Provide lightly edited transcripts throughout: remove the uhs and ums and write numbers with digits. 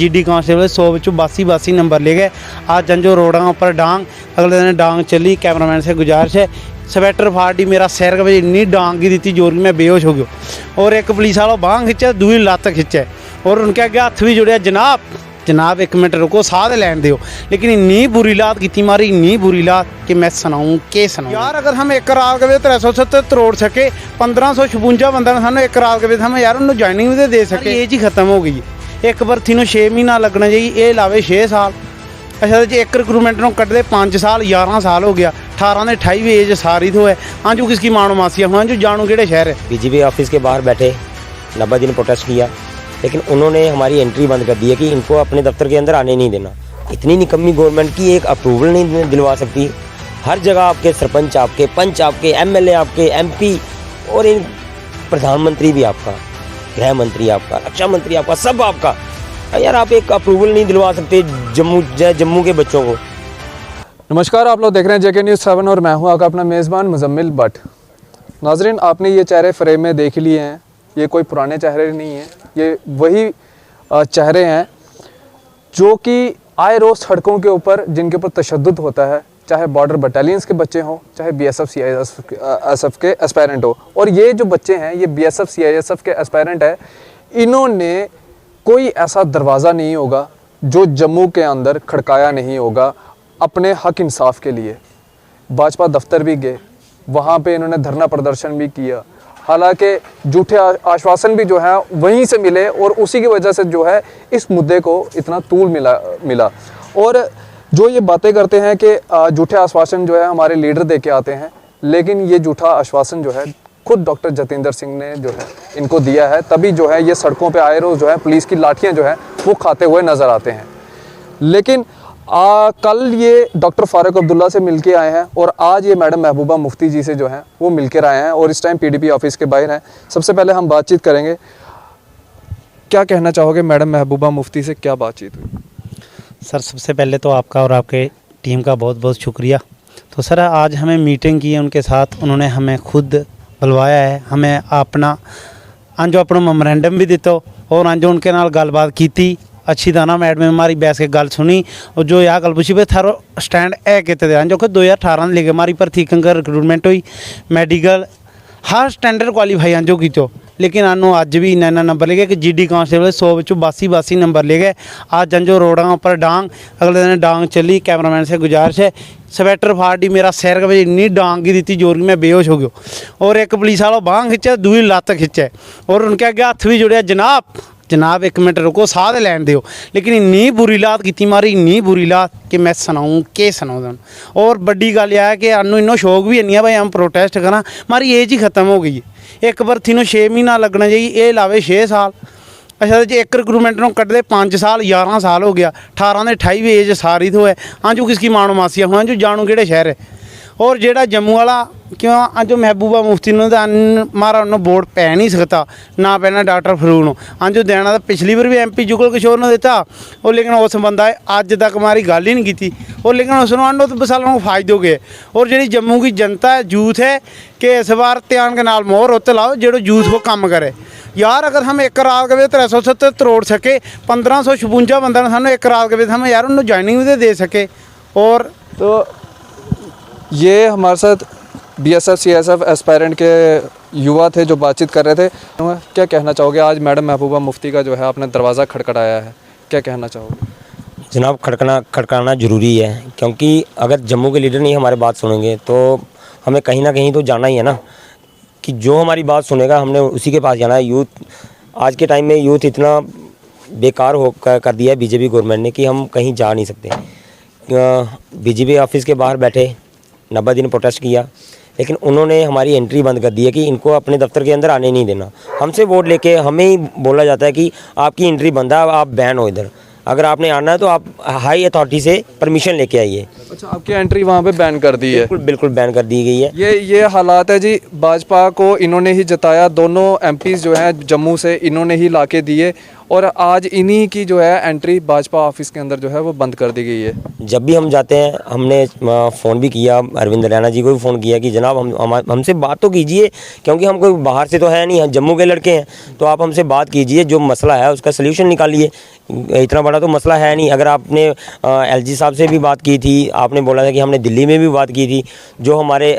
GD constable 100 ਵਿੱਚੋਂ 82 number ले गए। आज जंजो रोड़ा पर डांग, अगले दिन डांग चली। कैमरामैन से गुजारिश है, स्वेटर फाड़ी मेरा सिर के इन्नी डांग की दी जोर की मैं बेहोश हो गया। और एक पुलिस वाला बांह खिंचा, दूई लत्त खिंचा और उनके अगे हथ भी जुड़िया, जनाब एक मिनट रुको, साथ लैन दो। लेकिन इन्नी बुरी लात की मारी, इन्नी बुरी लात कि मैं सुनाऊँ के सुनाऊँ यार। अगर हम एक रात के 370 तरोड़ सके, 1556 बंदा ने सानू एक रात के हम यार उन्होंने ज्वाइनिंग भी दे सके। एज ही खत्म हो गई। एक भर्ती में 6 महीना लगना चाहिए, ये लावे 6 साल। अच्छा जी, एक रिक्रूटमेंट में कटते 5 साल, 11 साल हो गया। 18 ने 28 भी एज सारी तो है। हाँ जो किसकी मानो मासी, हाँ जो जानू केड़े शहर है। बीजेपी ऑफिस के बाहर बैठे 90 दिन प्रोटेस्ट किया, लेकिन उन्होंने हमारी एंट्री बंद कर दी है कि इनको अपने दफ्तर के अंदर आने नहीं देना। इतनी निकम्मी गवर्नमेंट की एक अप्रूवल नहीं दिलवा सकती। हर जगह आपके सरपंच आपके, पंच आपके, एमएलए आपके, एमपी और इन प्रधानमंत्री भी आपका, गृह मंत्री आपका, रक्षा मंत्री आपका, सब आपका। यार आप एक अप्रूवल नहीं दिलवा सकते जम्मू के बच्चों को। नमस्कार, आप लोग देख रहे हैं जेके न्यूज़ 7 और मैं हूं आपका अपना मेज़बान मुजम्मिल भट्ट। नाजरीन, आपने ये चेहरे फ्रेम में देख लिए हैं। ये कोई पुराने चेहरे नहीं हैं, ये वही चेहरे हैं जो कि आए रोज़ सड़कों के ऊपर, जिनके ऊपर तशद्दुद होता है, चाहे बॉर्डर बटालियंस के बच्चे हों, चाहे बीएसएफ सीआईएसएफ के एस्पायरेंट हो। और ये जो बच्चे हैं, ये बीएसएफ सीआईएसएफ के एस्पायरेंट है। इन्होंने कोई ऐसा दरवाज़ा नहीं होगा जो जम्मू के अंदर खड़काया नहीं होगा अपने हक इंसाफ के लिए। भाजपा दफ्तर भी गए, वहाँ पे इन्होंने धरना प्रदर्शन भी किया। हालांकि झूठे आश्वासन भी जो है वहीं से मिले और उसी की वजह से जो है इस मुद्दे को इतना तूल मिला। और जो ये बातें करते हैं कि झूठे आश्वासन जो है हमारे लीडर दे के आते हैं, लेकिन ये झूठा आश्वासन जो है खुद डॉक्टर जतेंद्र सिंह ने जो है इनको दिया है। तभी जो है ये सड़कों पे आए रोज़ जो है पुलिस की लाठियाँ जो है वो खाते हुए नज़र आते हैं। लेकिन कल ये डॉक्टर फारूक अब्दुल्ला से मिलके आए हैं और आज ये मैडम महबूबा मुफ्ती जी से जो है वो मिलकर आए हैं और इस टाइम पीडीपी ऑफिस के बाहर हैं। सबसे पहले हम बातचीत करेंगे। क्या कहना चाहोगे मैडम महबूबा मुफ्ती से, क्या बातचीत हुई? सर सबसे पहले तो आपका और आपके टीम का बहुत बहुत शुक्रिया। तो सर आज हमें मीटिंग की है उनके साथ, उन्होंने हमें खुद बुलवाया है, हमें अपना अंजो अपना मेमोरेंडम भी दिता और अंजो उनके नाल गलबात की अच्छी तरह। मैडम हमारी बैस के गल सुनी और जो यह गल पूछी भाई थारो स्टैंड है कितने अंजो 2018 लेके हमारी भर्ती कंकर रिक्रूटमेंट हुई, मेडिकल हर स्टैंडर्ड क्वालीफाई अंजो की। तो लेकिन आनू अज भी इन्ना नंबर ले गए कि जीडी कांस्टेबल 100 ਵਿੱਚੋਂ 82 नंबर ले गए। आज जंजो रोड़ा पर डांग, अगले दिन डांग चली। कैमरामैन से गुजारिश है, स्वेटर फाड़ी मेरा सिर के इन्नी डांग की दी जोर की मैं बेहोश हो गया। और एक पुलिस वाला बांह खिंचा, दूई लत्त खिंचा और उनके अगे हथ भी जुड़िया, जनाब एक मिनट रुको, साथ लैन दो। लेकिन इन्नी बुरी लात की मारी, इन्नी बुरी लात कि मैं सुनाऊँ के सुनाऊँ। और बड़ी गल यह है कि अनु इन्नो शौक भी नहीं है भाई हम प्रोटेस्ट करा, हमारी एज ही खत्म हो गई। एक भर्ती में 6 महीना लगना चाहिए, ये लावे 6 साल। अच्छा जी, एक रिक्रूटमेंट में कटते 5 साल, 11 साल हो गया। 18 ने 28 भी एज सारी तो है। हाँ जो किसकी मानो मासी, हाँ जो जानू केड़े शहर है। और जेड़ा जम्मू वाला क्यों अजो महबूबा मुफ्ती ने मारा उन्होंने वोट पै नहीं सकता, ना पैना डॉक्टर फरूक नो। अजो देना तो पिछली बार भी MP जुगल किशोर ने दिता और लेकिन उस बंदा अज तक हमारी गल ही नहीं की। और लेकिन उसने आंडो तो बसालों को फायदे हो गए। और जी जम्मू की जनता है, यूथ है कि इस बार ध्यान के नाल मोहर उत्ते लाओ जो यूथ को काम करे। यार अगर हम एक रात के 370 तरोड़ सके, 1556 बंदा ने सानू एक रात के हम यार उन्होंने ज्वाइनिंग भी दे सके। और तो ये हमारे साथ BSF CSF एस्पायरेंट के युवा थे जो बातचीत कर रहे थे। क्या कहना चाहोगे, आज मैडम महबूबा मुफ्ती का जो है आपने दरवाज़ा खटखटाया है, क्या कहना चाहोगे? जनाब खड़काना ज़रूरी है, क्योंकि अगर जम्मू के लीडर नहीं हमारी बात सुनेंगे तो हमें कहीं ना कहीं तो जाना ही है ना, कि जो हमारी बात सुनेगा हमने उसी के पास जाना है। यूथ आज के टाइम में यूथ इतना बेकार हो कर दिया है बीजेपी गवर्नमेंट ने कि हम कहीं जा नहीं सकते। बीजेपी ऑफिस के बाहर बैठे 90 दिन प्रोटेस्ट किया, लेकिन उन्होंने हमारी एंट्री बंद कर दी है कि इनको अपने दफ्तर के अंदर आने नहीं देना। हमसे वोट लेके हमें ही बोला जाता है कि आपकी एंट्री बंद है, आप बैन हो इधर। अगर आपने आना है तो आप हाई अथॉरिटी से परमिशन लेके आइए। अच्छा, आपकी एंट्री वहाँ पे बैन कर दी है? बिल्कुल बैन कर दी गई है। ये हालात है जी। भाजपा को इन्होंने ही जताया, दोनों MPs जो हैं जम्मू से इन्होंने ही लाके दिए और आज इन्हीं की जो है एंट्री भाजपा ऑफिस के अंदर जो है वो बंद कर दी गई है। जब भी हम जाते हैं, हमने फ़ोन भी किया, अरविंद रैना जी को भी फ़ोन किया कि जनाब हमसे बात तो कीजिए, क्योंकि हम कोई बाहर से तो है नहीं, हम जम्मू के लड़के हैं, तो आप हमसे बात कीजिए, जो मसला है उसका सल्यूशन निकालिए। इतना बड़ा तो मसला है नहीं। अगर आपने एलजी साहब से भी बात की थी, आपने बोला था कि हमने दिल्ली में भी बात की थी, जो हमारे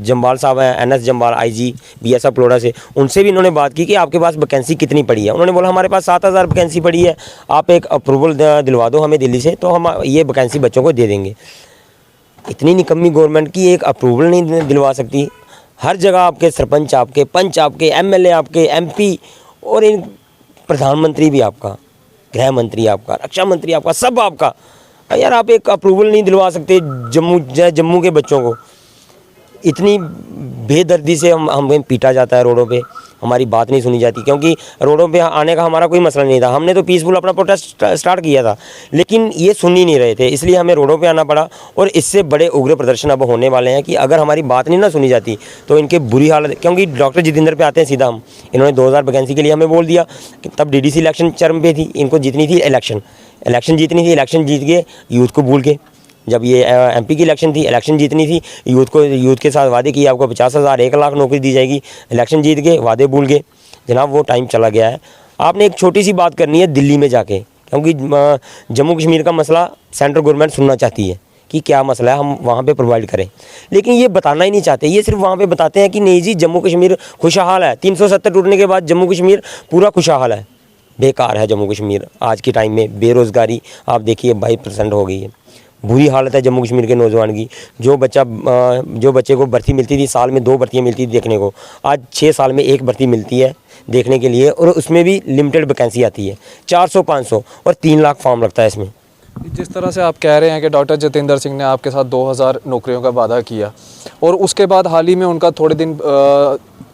जम्बाल साहब हैं, एनएस जम्बाल आईजी बीएसएफ प्लोडा से, उनसे भी इन्होंने बात की कि आपके पास वैकेंसी कितनी पड़ी है। उन्होंने बोला हमारे पास 7000 वैकेंसी पड़ी है, आप एक अप्रूवल दिलवा दो हमें दिल्ली से, तो हम ये वैकेंसी बच्चों को दे देंगे। इतनी निकम्मी गवर्नमेंट की एक अप्रूवल नहीं दिलवा सकती। हर जगह आपके सरपंच, आपके पंच, आपके एमएलए, आपके एमपी और इन प्रधानमंत्री भी आपका, गृह मंत्री आपका, रक्षा मंत्री आपका, सब आपका। यार आप एक अप्रूवल नहीं दिलवा सकते जम्मू के बच्चों को। इतनी बेदर्दी से हमें पीटा जाता है रोडों पे, हमारी बात नहीं सुनी जाती। क्योंकि रोडों पे आने का हमारा कोई मसला नहीं था, हमने तो पीसफुल अपना प्रोटेस्ट स्टार्ट किया था, लेकिन ये सुन ही नहीं रहे थे, इसलिए हमें रोडों पे आना पड़ा। और इससे बड़े उग्र प्रदर्शन अब होने वाले हैं कि अगर हमारी बात नहीं ना सुनी जाती तो इनके बुरी हालत। क्योंकि डॉक्टर जितेंद्र पे आते हैं सीधा हम, इन्होंने 2000 वैकेंसी के लिए हमें बोल दिया कि तब डीडीसी इलेक्शन चरम पे थी, इनको जीतनी थी इलेक्शन जीतनी थी, इलेक्शन जीत के यूथ को भूल के। जब ये एमपी की इलेक्शन थी, इलेक्शन जीतनी थी, यूथ के साथ वादे किए आपको 50,000 1 लाख नौकरी दी जाएगी, इलेक्शन जीत गए, वादे भूल गए। जनाब वो टाइम चला गया है। आपने एक छोटी सी बात करनी है दिल्ली में जाके, क्योंकि जम्मू कश्मीर का मसला सेंट्रल गवर्नमेंट सुनना चाहती है कि क्या मसला है, हम वहाँ पे प्रोवाइड करें, लेकिन ये बताना ही नहीं चाहते। ये सिर्फ वहाँ पे बताते हैं कि नहीं जी जम्मू कश्मीर खुशहाल है। 370 टूटने के बाद जम्मू कश्मीर पूरा खुशहाल है। बेकार है जम्मू कश्मीर आज के टाइम में। बेरोज़गारी आप देखिए 22% हो गई है। बुरी हालत है जम्मू कश्मीर के नौजवान की। जो बच्चे को भर्ती मिलती थी, साल में 2 भर्तियाँ मिलती थी देखने को, आज 6 साल में 1 भर्ती मिलती है देखने के लिए, और उसमें भी लिमिटेड वैकेंसी आती है। 400-500 और 3 लाख फॉर्म लगता है इसमें। जिस तरह से आप कह रहे हैं कि डॉक्टर जितेंद्र सिंह ने आपके साथ 2000 नौकरियों का वादा किया, और उसके बाद हाल ही में उनका थोड़े दिन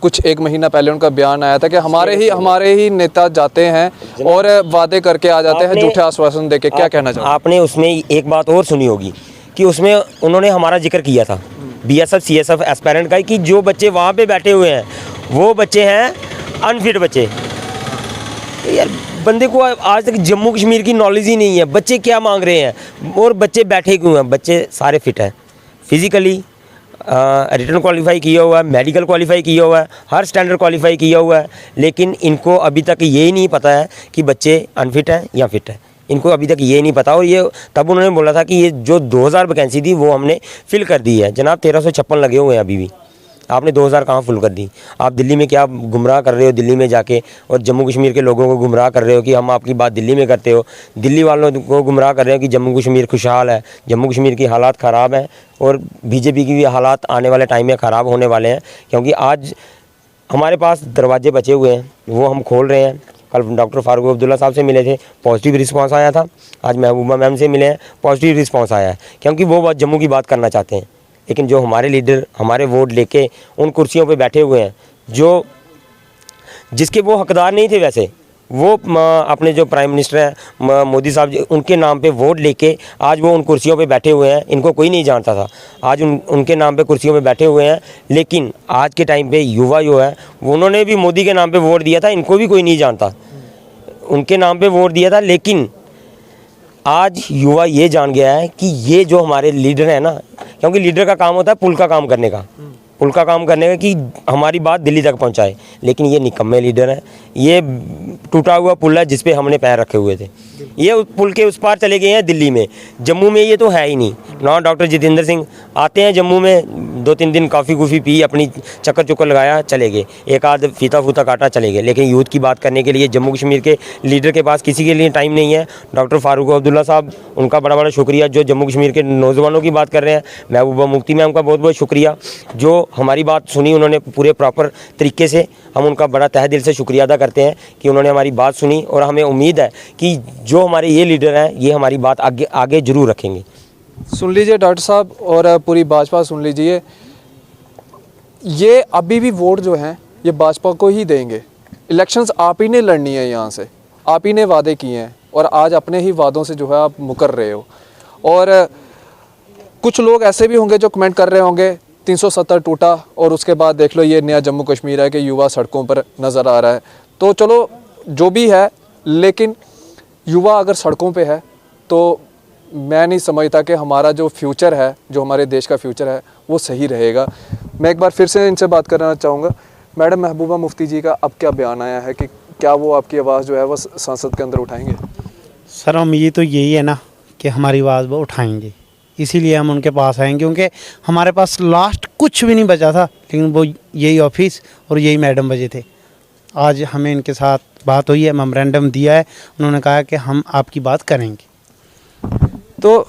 कुछ 1 महीना पहले उनका बयान आया था कि हमारे ही नेता जाते हैं और वादे करके आ जाते हैं, झूठे आश्वासन देके। क्या कहना चाहते हैं? आपने उसमें एक बात और सुनी होगी कि उसमें उन्होंने हमारा जिक्र किया था बीएसएफ सीएसएफ एस्पायरेंट का, कि जो बच्चे वहाँ पे बैठे हुए हैं वो बच्चे हैं अनफिट बच्चे। यार बंदे को आज तक जम्मू कश्मीर की नॉलेज ही नहीं है, बच्चे क्या मांग रहे हैं और बच्चे बैठे क्यों हैं। बच्चे सारे फिट हैं, फिज़िकली रिटर्न क्वालिफाई किया हुआ है, मेडिकल क्वालिफाई किया हुआ है, हर स्टैंडर्ड क्वालिफाई किया हुआ है, लेकिन इनको अभी तक ये नहीं पता है कि बच्चे अनफिट हैं या फिट है। इनको अभी तक ये नहीं पता। और ये तब उन्होंने बोला था कि ये जो 2000 वैकेंसी थी वो हमने फिल कर दी है। जनाब 1356 लगे हुए हैं अभी भी, आपने 2000 कहाँ फुल कर दी। आप दिल्ली में क्या गुमराह कर रहे हो, दिल्ली में जाके, और जम्मू कश्मीर के लोगों को गुमराह कर रहे हो कि हम आपकी बात दिल्ली में करते हो। दिल्ली वालों को गुमराह कर रहे हो कि जम्मू कश्मीर खुशहाल है, जम्मू कश्मीर की हालात ख़राब हैं, और बीजेपी की भी हालात आने वाले टाइम में ख़राब होने वाले हैं। क्योंकि आज हमारे पास दरवाजे बचे हुए हैं, वो हम खोल रहे हैं। कल डॉक्टर फारूक अब्दुल्ला साहब से मिले थे, पॉजिटिव रिस्पांस आया था। आज महबूबा मैम से मिले हैं, पॉजिटिव रिस्पांस आया है, क्योंकि वो जम्मू की बात करना चाहते हैं। लेकिन जो हमारे लीडर हमारे वोट लेके उन कुर्सियों पे बैठे हुए हैं, जो जिसके वो हकदार नहीं थे, वैसे वो अपने जो प्राइम मिनिस्टर हैं मोदी साहब, उनके नाम पे वोट लेके आज वो उन कुर्सियों पे बैठे हुए हैं। इनको कोई नहीं जानता था, आज उनके नाम पे कुर्सियों पे बैठे हुए हैं। लेकिन आज के टाइम पे युवा जो है, उन्होंने भी मोदी के नाम पे वोट दिया था, इनको भी कोई नहीं जानता, उनके नाम पे वोट दिया था। लेकिन आज युवा ये जान गया है कि ये जो हमारे लीडर हैं ना, क्योंकि लीडर का काम होता है पुल का काम करने का, पुल का काम करने का कि हमारी बात दिल्ली तक पहुंचाए। लेकिन ये निकम्मे लीडर हैं, ये टूटा हुआ पुल है जिस पे हमने पैर रखे हुए थे, ये उस पुल के उस पार चले गए हैं दिल्ली में। जम्मू में ये तो है ही नहीं ना। डॉक्टर जितेंद्र सिंह आते हैं जम्मू में, 2-3 दिन कॉफ़ी कूफ़ी पी, अपनी चक्कर लगाया, चले गए, एक आध फीता फूता काटा, चले गए। लेकिन यूथ की बात करने के लिए जम्मू कश्मीर के लीडर के पास किसी के लिए टाइम नहीं है। डॉक्टर फारूक अब्दुल्ला साहब, उनका बड़ा बड़ा शुक्रिया, जो जम्मू कश्मीर के नौजवानों की बात कर रहे हैं। महबूबा मुफ्ती मैम का बहुत बहुत शुक्रिया, जो हमारी बात सुनी उन्होंने पूरे प्रॉपर तरीके से। हम उनका बड़ा तहे दिल से शुक्रिया अदा करते हैं कि उन्होंने हमारी बात सुनी, और हमें उम्मीद है कि जो हमारे ये लीडर हैं ये हमारी बात आगे जरूर रखेंगे। सुन लीजिए डॉक्टर साहब और पूरी भाजपा सुन लीजिए, ये अभी भी वोट जो हैं ये भाजपा को ही देंगे। इलेक्शंस आप ही ने लड़नी है, यहाँ से आप ही ने वादे किए हैं, और आज अपने ही वादों से जो है आप मुकर रहे हो। और कुछ लोग ऐसे भी होंगे जो कमेंट कर रहे होंगे 370 टूटा और उसके बाद देख लो ये नया जम्मू कश्मीर है कि युवा सड़कों पर नज़र आ रहा है। तो चलो जो भी है, लेकिन युवा अगर सड़कों पे है तो मैं नहीं समझता कि हमारा जो फ्यूचर है, जो हमारे देश का फ्यूचर है, वो सही रहेगा। मैं एक बार फिर से इनसे बात करना चाहूँगा। मैडम महबूबा मुफ्ती जी का अब क्या बयान आया है कि क्या वो आपकी आवाज़ जो है वो संसद के अंदर उठाएंगे? सर उम्मीद तो यही है ना कि हमारी आवाज़ वो उठाएंगे, इसीलिए हम उनके पास आएंगे, क्योंकि हमारे पास लास्ट कुछ भी नहीं बचा था, लेकिन वो यही ऑफिस और यही मैडम बजे थे। आज हमें इनके साथ बात हुई है, मेमोरेंडम दिया है, उन्होंने कहा कि हम आपकी बात करेंगे। तो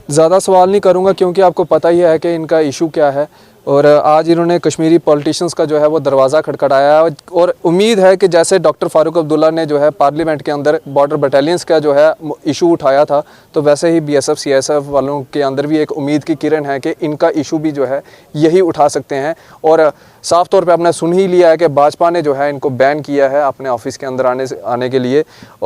ज़्यादा सवाल नहीं करूँगा क्योंकि आपको पता ही है कि इनका इशू क्या है, और आज इन्होंने कश्मीरी पॉलिटिशियंस का जो है वो दरवाज़ा खटखटाया है। और उम्मीद है कि जैसे डॉक्टर फ़ारूक अब्दुल्ला ने जो है पार्लियामेंट के अंदर बॉर्डर बटालियंस का जो है इशू उठाया था, तो वैसे ही BSF CSF वालों के अंदर भी एक उम्मीद की किरण है कि इनका इशू भी जो है यही उठा सकते हैं। और साफ़ तौर पे आपने सुन ही लिया है कि भाजपा ने जो है इनको बैन किया है अपने ऑफिस के अंदर आने के लिए। और